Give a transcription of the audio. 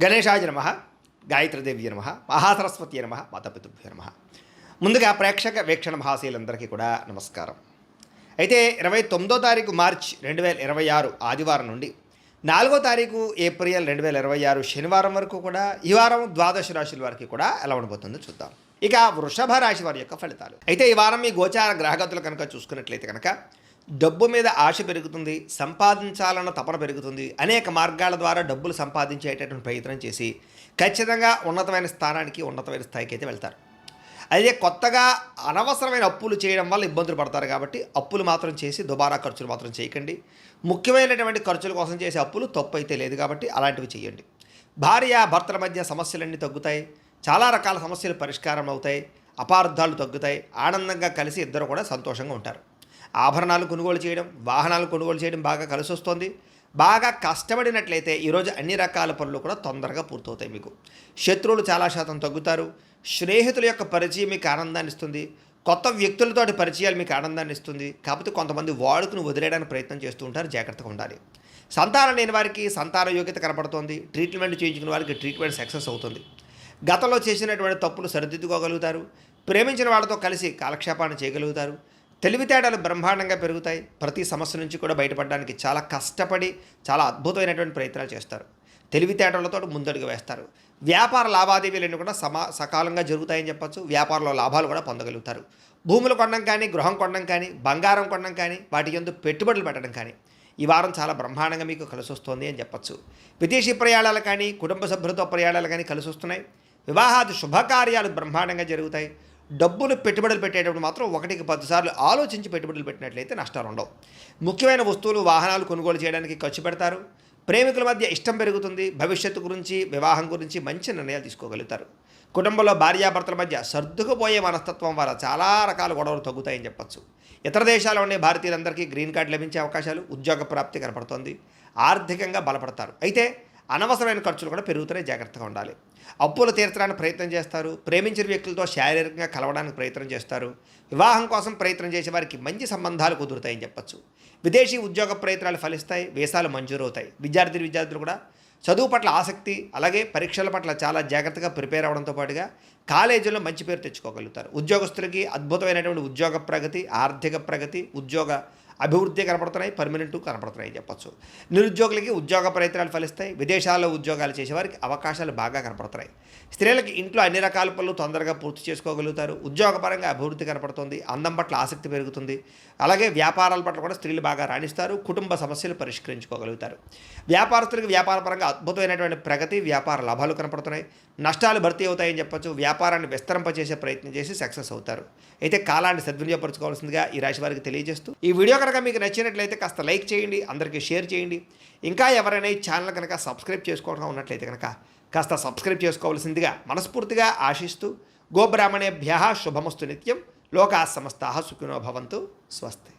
గణేశాయ నమః, గాయత్రీదేవి నమః, మహాసరస్వతి నమః, మాతాపితృభ్యో నమః. ముందుగా ప్రేక్షక వీక్షణ మహాశీలందరికీ కూడా నమస్కారం. అయితే 29వ తారీఖు మార్చి 2026 ఆదివారం నుండి 4వ తారీఖు ఏప్రిల్ 2026 శనివారం వరకు కూడా ఈ వారం ద్వాదశ రాశుల వారికి కూడా ఎలా ఉండబోతుందో చూద్దాం. ఇక వృషభ రాశి వారి యొక్క ఫలితాలు. అయితే ఈ వారం మీ గోచార గ్రహగతులు కనుక చూసుకున్నట్లయితే కనుక డబ్బు మీద ఆశ పెరుగుతుంది, సంపాదించాలన్న తపన పెరుగుతుంది. అనేక మార్గాల ద్వారా డబ్బులు సంపాదించేటటువంటి ప్రయత్నం చేసి ఖచ్చితంగా ఉన్నతమైన స్థానానికి, ఉన్నతమైన స్థాయికి అయితే వెళ్తారు. అయితే కొత్తగా అనవసరమైన అప్పులు చేయడం వల్ల ఇబ్బందులు పడతారు కాబట్టి అప్పులు మాత్రం చేసి దుబారా ఖర్చులు మాత్రం చేయకండి. ముఖ్యమైనటువంటి ఖర్చుల కోసం చేసే అప్పులు తప్పు అయితే లేదు కాబట్టి అలాంటివి చేయండి. భార్య భర్తల మధ్య సమస్యలన్నీ తగ్గుతాయి, చాలా రకాల సమస్యలు పరిష్కారం అవుతాయి, అపార్థాలు తగ్గుతాయి, ఆనందంగా కలిసి ఇద్దరు కూడా సంతోషంగా ఉంటారు. ఆభరణాలు కొనుగోలు చేయడం, వాహనాలు కొనుగోలు చేయడం బాగా కలిసి వస్తుంది. బాగా కష్టపడినట్లయితే ఈరోజు అన్ని రకాల పనులు కూడా తొందరగా పూర్తవుతాయి. మీకు శత్రువులు చాలా శాతం తగ్గుతారు. స్నేహితుల యొక్క పరిచయం మీకు ఆనందాన్ని ఇస్తుంది. కొత్త వ్యక్తులతోటి పరిచయాలు మీకు ఆనందాన్ని ఇస్తుంది. కాకపోతే కొంతమంది వాడుకుని వదిలేయడానికి ప్రయత్నం చేస్తూ ఉంటారు, జాగ్రత్తగా ఉండాలి. సంతానం లేని వారికి సంతాన యోగ్యత కనపడుతుంది. ట్రీట్మెంట్ చేయించుకున్న వారికి ట్రీట్మెంట్ సక్సెస్ అవుతుంది. గతంలో చేసినటువంటి తప్పులు సరిదిద్దుకోగలుగుతారు. ప్రేమించిన వాళ్ళతో కలిసి కాలక్షేపాన్ని చేయగలుగుతారు. తెలివితేటలు బ్రహ్మాండంగా పెరుగుతాయి. ప్రతి సమస్య నుంచి కూడా బయటపడడానికి చాలా కష్టపడి చాలా అద్భుతమైనటువంటి ప్రయత్నాలు చేస్తారు. తెలివితేటలతో ముందడుగు వేస్తారు. వ్యాపార లావాదేవీలన్నీ కూడా సకాలంగా జరుగుతాయని చెప్పచ్చు. వ్యాపారంలో లాభాలు కూడా పొందగలుగుతారు. భూములు కొనడం కానీ, గృహం కొనడం కానీ, బంగారం కొనడం కానీ, వాటి యందు పెట్టుబడులు పెట్టడం కానీ ఈ వారం చాలా బ్రహ్మాండంగా మీకు కలిసి వస్తుంది అని చెప్పచ్చు. విదేశీ ప్రయాణాలు కానీ, కుటుంబ సభ్యులతో ప్రయాణాలు కానీ కలిసి వస్తున్నాయి. వివాహాది శుభకార్యాలు బ్రహ్మాండంగా జరుగుతాయి. డబ్బులు పెట్టుబడులు పెట్టేటప్పుడు మాత్రం 1కి 10 సార్లు ఆలోచించి పెట్టుబడులు పెట్టినట్లయితే నష్టాలు ఉండవు. ముఖ్యమైన వస్తువులు, వాహనాలు కొనుగోలు చేయడానికి ఖర్చు పెడతారు. ప్రేమికుల మధ్య ఇష్టం పెరుగుతుంది. భవిష్యత్తు గురించి, వివాహం గురించి మంచి నిర్ణయాలు తీసుకోగలుగుతారు. కుటుంబంలో భార్యాభర్తల మధ్య సర్దుకుపోయే మనస్తత్వం వల్ల చాలా రకాల గొడవలు తగ్గుతాయని చెప్పచ్చు. ఇతర దేశాల్లో ఉండే భారతీయులందరికీ గ్రీన్ కార్డు లభించే అవకాశాలు, ఉద్యోగ ప్రాప్తి కనపడుతోంది. ఆర్థికంగా బలపడతారు. అయితే అనవసరమైన ఖర్చులు కూడా పెరుగుతూనే జాగ్రత్తగా ఉండాలి. అప్పులు తీర్చడానికి ప్రయత్నం చేస్తారు. ప్రేమించిన వ్యక్తులతో శారీరకంగా కలవడానికి ప్రయత్నం చేస్తారు. వివాహం కోసం ప్రయత్నం చేసే వారికి మంచి సంబంధాలు కుదురుతాయని చెప్పచ్చు. విదేశీ ఉద్యోగ ప్రయత్నాలు ఫలిస్తాయి. వీసాలు మంజూరవుతాయి. విద్యార్థులు కూడా చదువు పట్ల ఆసక్తి, అలాగే పరీక్షల పట్ల చాలా జాగ్రత్తగా ప్రిపేర్ అవ్వడంతో పాటుగా కాలేజీలో మంచి పేరు తెచ్చుకోగలుగుతారు. ఉద్యోగస్తులకి అద్భుతమైనటువంటి ఉద్యోగ ప్రగతి, ఆర్థిక ప్రగతి, ఉద్యోగ అభివృద్ధి కనపడుతున్నాయి. పర్మనెంట్ కనపడుతున్నాయి చెప్పచ్చు. నిరుద్యోగులకి ఉద్యోగ ప్రయత్నాలు ఫలిస్తాయి. విదేశాల్లో ఉద్యోగాలు చేసేవారికి అవకాశాలు బాగా కనపడుతున్నాయి. స్త్రీలకి ఇంట్లో అన్ని రకాల పనులు తొందరగా పూర్తి చేసుకోగలుగుతారు. ఉద్యోగపరంగా అభివృద్ధి కనపడుతుంది. అందం పట్ల ఆసక్తి పెరుగుతుంది. అలాగే వ్యాపారాల పట్ల కూడా స్త్రీలు బాగా రాణిస్తారు. కుటుంబ సమస్యలు పరిష్కరించుకోగలుగుతారు. వ్యాపారస్తులకి వ్యాపారపరంగా అద్భుతమైనటువంటి ప్రగతి, వ్యాపార లాభాలు కనపడుతున్నాయి. నష్టాలు భర్తీ అవుతాయని చెప్పచ్చు. వ్యాపారాన్ని విస్తరింపచేసే ప్రయత్నం చేసి సక్సెస్ అవుతారు. అయితే కాలాన్ని సద్వినియోగపరచుకోవాల్సిందిగా ఈ రాశి వారికి తెలియజేస్తూ, ఈ వీడియో కనుక మీకు నచ్చినట్లయితే కాస్త లైక్ చేయండి, అందరికీ షేర్ చేయండి. ఇంకా ఎవరైనా ఈ ఛానల్ కనుక సబ్స్క్రైబ్ చేసుకోవడం ఉన్నట్లయితే కనుక కాస్త సబ్స్క్రైబ్ చేసుకోవాల్సిందిగా మనస్ఫూర్తిగా ఆశిస్తూ, గోబ్రాహ్మణేభ్యః శుభమస్తు నిత్యం, లోకాః సమస్తాః సుఖినో భవంతు. స్వస్తి.